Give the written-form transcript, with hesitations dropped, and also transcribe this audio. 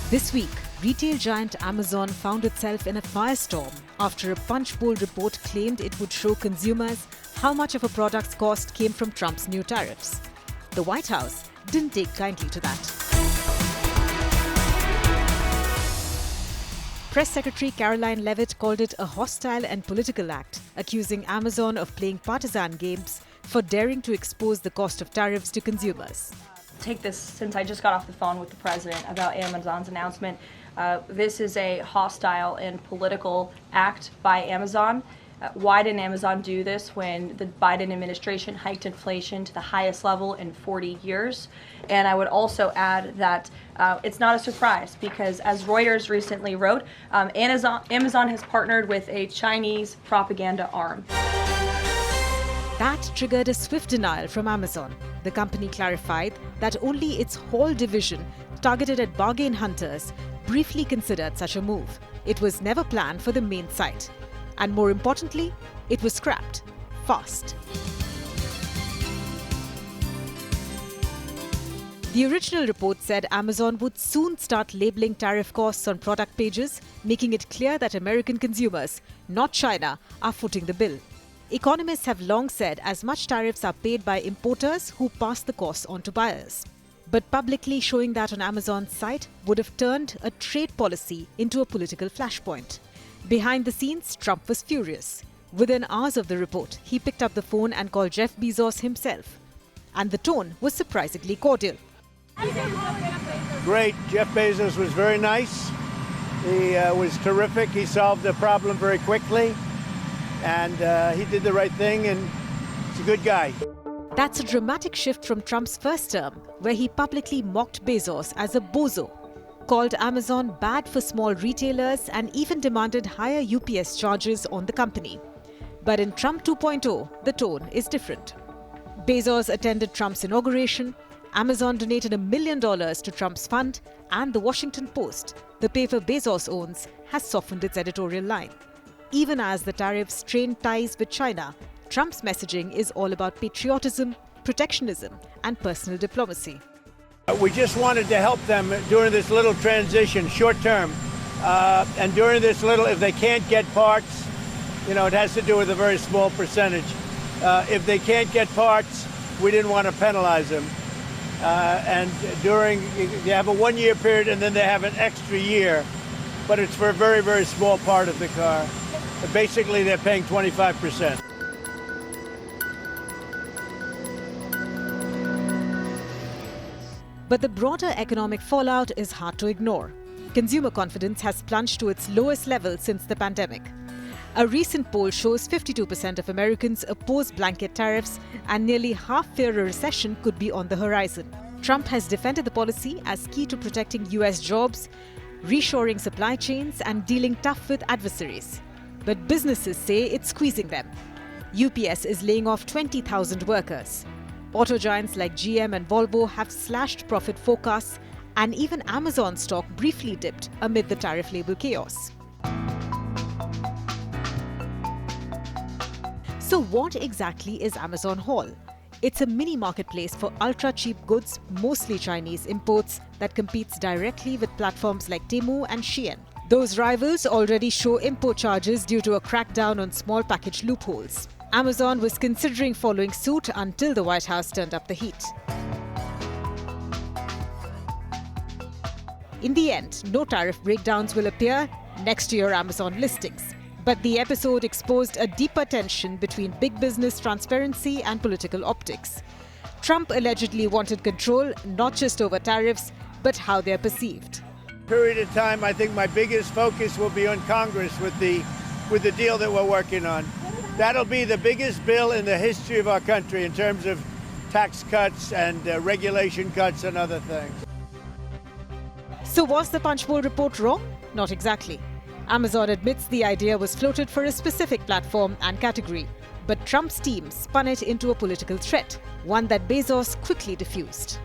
This week, retail giant Amazon found itself in a firestorm after a punch bowl report claimed it would show consumers how much of a product's cost came from Trump's new tariffs. The White House didn't take kindly to that. Press Secretary Caroline Leavitt called it a hostile and political act, accusing Amazon of playing partisan games for daring to expose the cost of tariffs to consumers. Take this since I just got off the phone with the president about Amazon's announcement. This is a hostile and political act by Amazon. Why didn't Amazon do this when the Biden administration hiked inflation to the highest level in 40 years? And I would also add that it's not a surprise because, as Reuters recently wrote, Amazon has partnered with a Chinese propaganda arm. That triggered a swift denial from Amazon. The company clarified that only its Haul division, targeted at bargain hunters, briefly considered such a move. It was never planned for the main site. And more importantly, it was scrapped fast. The original report said Amazon would soon start labeling tariff costs on product pages, making it clear that American consumers, not China, are footing the bill. Economists have long said as much tariffs are paid by importers who pass the costs on to buyers. But publicly showing that on Amazon's site would have turned a trade policy into a political flashpoint. Behind the scenes, Trump was furious. Within hours of the report, he picked up the phone and called Jeff Bezos himself. And the tone was surprisingly cordial. Great. Jeff Bezos was very nice. He was terrific. He solved the problem very quickly. And he did the right thing, and he's a good guy. That's a dramatic shift from Trump's first term, where he publicly mocked Bezos as a bozo, called Amazon bad for small retailers, and even demanded higher UPS charges on the company. But in Trump 2.0, the tone is different. Bezos attended Trump's inauguration, Amazon donated $1 million to Trump's fund, and the Washington Post, the paper Bezos owns, has softened its editorial line. Even as the tariffs strain ties with China, Trump's messaging is all about patriotism, protectionism, and personal diplomacy. We just wanted to help them during this little transition, short term. And during this little, if they can't get parts, it has to do with a very small percentage. If they can't get parts, we didn't want to penalize them. And they have a 1-year period and then they have an extra year, but it's for a very, very small part of the car. Basically, they're paying 25%. But the broader economic fallout is hard to ignore. Consumer confidence has plunged to its lowest level since the pandemic. A recent poll shows 52% of Americans oppose blanket tariffs, and nearly half fear a recession could be on the horizon. Trump has defended the policy as key to protecting US jobs, reshoring supply chains, and dealing tough with adversaries. But businesses say it's squeezing them. UPS is laying off 20,000 workers. Auto giants like GM and Volvo have slashed profit forecasts, and even Amazon stock briefly dipped amid the tariff label chaos. So what exactly is Amazon Haul? It's a mini marketplace for ultra-cheap goods, mostly Chinese imports, that competes directly with platforms like Temu and Shein. Those rivals already show import charges due to a crackdown on small package loopholes. Amazon was considering following suit until the White House turned up the heat. In the end, no tariff breakdowns will appear next to your Amazon listings. But the episode exposed a deeper tension between big business transparency and political optics. Trump allegedly wanted control not just over tariffs, but how they're perceived. Period of time, I think my biggest focus will be on Congress with the deal that we're working on. That'll be the biggest bill in the history of our country in terms of tax cuts and regulation cuts and other things. So was the punch bowl report wrong? Not exactly. Amazon admits the idea was floated for a specific platform and category, but Trump's team spun it into a political threat, one that Bezos quickly diffused.